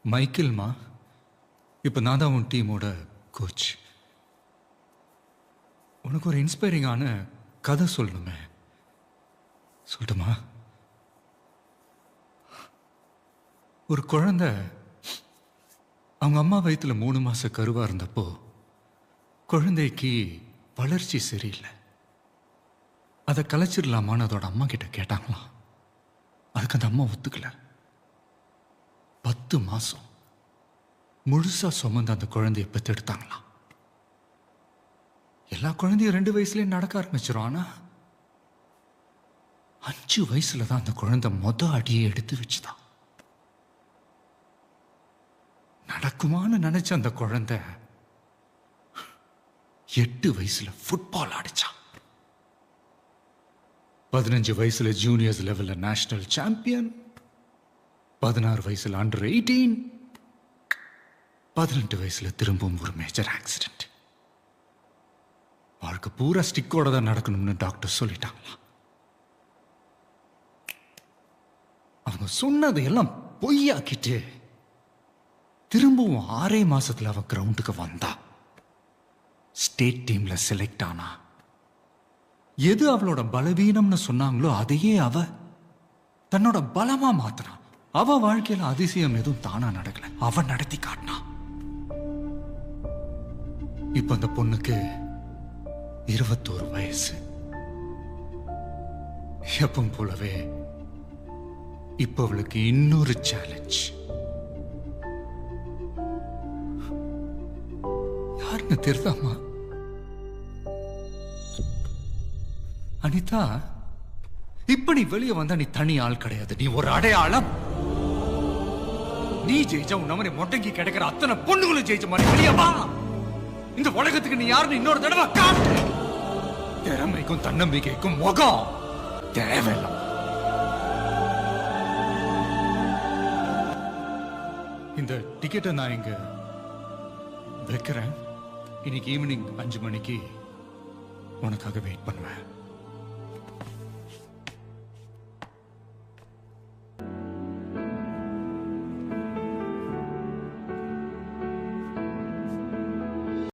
மைக்கேல்மா, இப்போ நான் தான் உன் டீமோட கோச். உனக்கு ஒரு இன்ஸ்பைரிங்கான கதை சொல்லணுமே, சொல்லட்டுமா? ஒரு குழந்தை அவங்க அம்மா வயிற்றுல 3 மாச கருவா இருந்தப்போ குழந்தைக்கு வளர்ச்சி சரியில்லை. அதை கலைச்சிடலாமான்னு அதோட அம்மா கிட்ட கேட்டாங்களாம். அதுக்கு அந்த அம்மா ஒத்துக்கல. 10 மாசம் முழுசா சுமந்து அந்த குழந்தைய பெத்தெடுத்தாங்களாம். எல்லா குழந்தையும் 2 வயசுலயே நடக்க ஆரம்பிச்சிடும். ஆனா 5 வயசுல தான் அந்த குழந்தை அடியை எடுத்து வச்சுதான். நடக்குமான்னு நினைச்ச அந்த குழந்தை 8 வயசுல ஃபுட்பால் ஆடிச்சான். 15 வயசுல ஜூனியர்ஸ் லெவல்ல நேஷனல் சாம்பியன், 16 வயசுல அண்டர் 18, 18 வயசுல திரும்பவும் ஒரு மேஜர் ஆக்சிடென்ட். வாழ்க்கை பூரா ஸ்டிக்கோட தான் நடக்கணும்னு டாக்டர் சொல்லிட்டாங்களாம். அவங்க சொன்னதை எல்லாம் பொய்யாக்கிட்டு திரும்பவும் 6 மாசத்துல அவ கிரவுண்டுக்கு வந்தா. ஸ்டேட் டீம்ல செலக்ட் ஆனா. எது அவளோட பலவீனம்னு சொன்னாங்களோ அதையே அவ தன்னோட பலமா மாத்தினா. அவ வாழ்க்கையில அதிசயம் எதுவும் தானா நடக்கல, அவ நடத்தி காட்டினா. இப்ப அந்த பொண்ணுக்கு 21 வயசு. எப்பவும் போலவே இப்ப அவளுக்கு இன்னொரு சேலஞ்ச். யாருன்னு தெரியுதாமா? அனிதா, இப்ப நீ வெளியே வந்தா நீ தனி ஆள் கிடையாது, நீ ஒரு அடையாளம். நீ ஜெயிச்சா உன் அவனை மொட்டைக்கு கிடைக்கிற அத்தனை பொண்ணுங்களும் ஜெயிச்ச மாதிரி வெளியே வா. இந்த உலகத்துக்கு நீ யாருன்னு இன்னொரு தடவை காட்டு. திறமைக்கும் தன்னம்பிக்கைக்கும் முகம் தேவையில்லை. இந்த டிக்கெட்டை நான் இங்க வைக்கிறேன். இன்னைக்கு ஈவினிங் 5 மணிக்கு உனக்காக வெயிட் பண்ணுவேன்.